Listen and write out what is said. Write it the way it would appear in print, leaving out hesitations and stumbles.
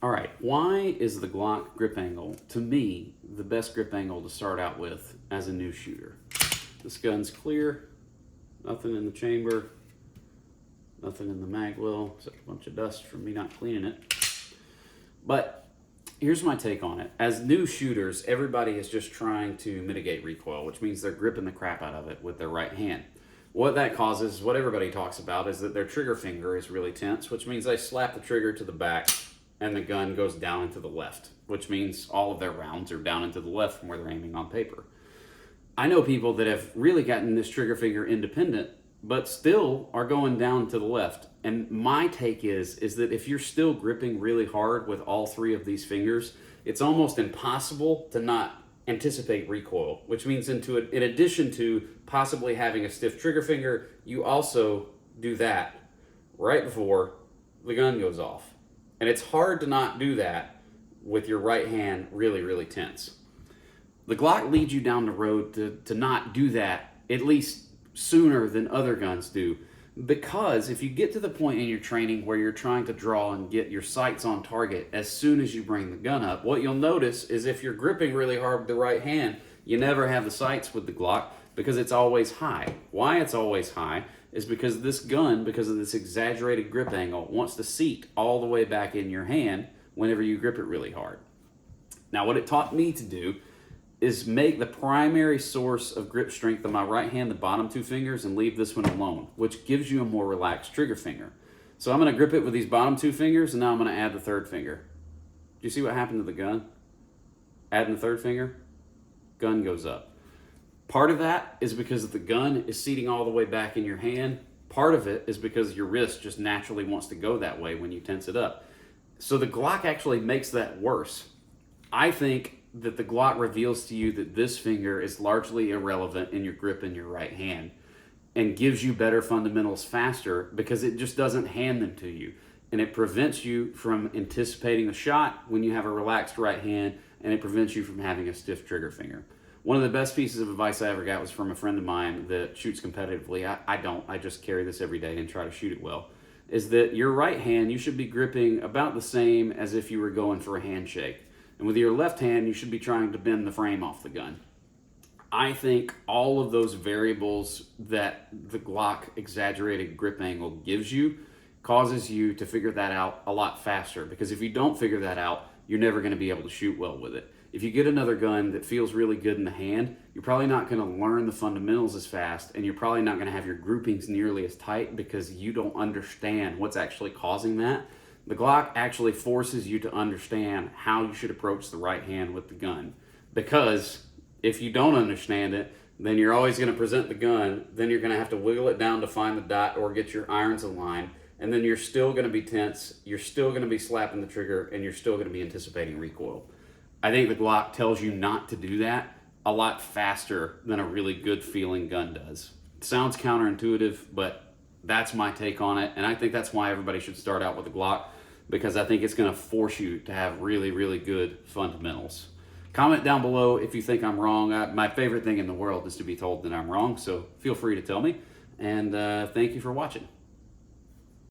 All right, why is the Glock grip angle, to me, the best grip angle to start out with as a new shooter? This gun's clear, nothing in the chamber, nothing in the mag well, except a bunch of dust from me not cleaning it. But here's my take on it. As new shooters, everybody is just trying to mitigate recoil, which means they're gripping the crap out of it with their right hand. What that causes, what everybody talks about, is that their trigger finger is really tense, which means they slap the trigger to the back and the gun goes down and to the left, which means all of their rounds are down and to the left from where they're aiming on paper. I know people that have really gotten this trigger finger independent, but still are going down to the left. And my take is that if you're still gripping really hard with all three of these fingers, it's almost impossible to not anticipate recoil, which means in addition to possibly having a stiff trigger finger, you also do that right before the gun goes off. And it's hard to not do that with your right hand really, really tense. The Glock leads you down the road to not do that, at least sooner than other guns do. Because if you get to the point in your training where you're trying to draw and get your sights on target as soon as you bring the gun up, what you'll notice is if you're gripping really hard with the right hand, you never have the sights with the Glock because it's always high. Why it's always high is because this gun, because of this exaggerated grip angle, wants to seat all the way back in your hand whenever you grip it really hard. Now, what it taught me to do is make the primary source of grip strength of my right hand the bottom two fingers and leave this one alone, which gives you a more relaxed trigger finger. So I'm going to grip it with these bottom two fingers, and now I'm going to add the third finger. Do you see what happened to the gun? Adding the third finger, gun goes up. Part of that is because the gun is seating all the way back in your hand. Part of it is because your wrist just naturally wants to go that way when you tense it up. So the Glock actually makes that worse. I think that the Glock reveals to you that this finger is largely irrelevant in your grip in your right hand and gives you better fundamentals faster because it just doesn't hand them to you. And it prevents you from anticipating the shot when you have a relaxed right hand, and it prevents you from having a stiff trigger finger. One of the best pieces of advice I ever got was from a friend of mine that shoots competitively. I don't. I just carry this every day and try to shoot it well. Is that your right hand, you should be gripping about the same as if you were going for a handshake. And with your left hand, you should be trying to bend the frame off the gun. I think all of those variables that the Glock exaggerated grip angle gives you causes you to figure that out a lot faster. Because if you don't figure that out, you're never going to be able to shoot well with it. If you get another gun that feels really good in the hand, you're probably not going to learn the fundamentals as fast, and you're probably not going to have your groupings nearly as tight because you don't understand what's actually causing that. The Glock actually forces you to understand how you should approach the right hand with the gun. Because if you don't understand it, then you're always going to present the gun, then you're going to have to wiggle it down to find the dot or get your irons aligned, and then you're still going to be tense, you're still going to be slapping the trigger, and you're still going to be anticipating recoil. I think the Glock tells you not to do that a lot faster than a really good feeling gun does. It sounds counterintuitive, but that's my take on it. And I think that's why everybody should start out with the Glock, because I think it's going to force you to have really, really good fundamentals. Comment down below if you think I'm wrong. My favorite thing in the world is to be told that I'm wrong, so feel free to tell me. And thank you for watching.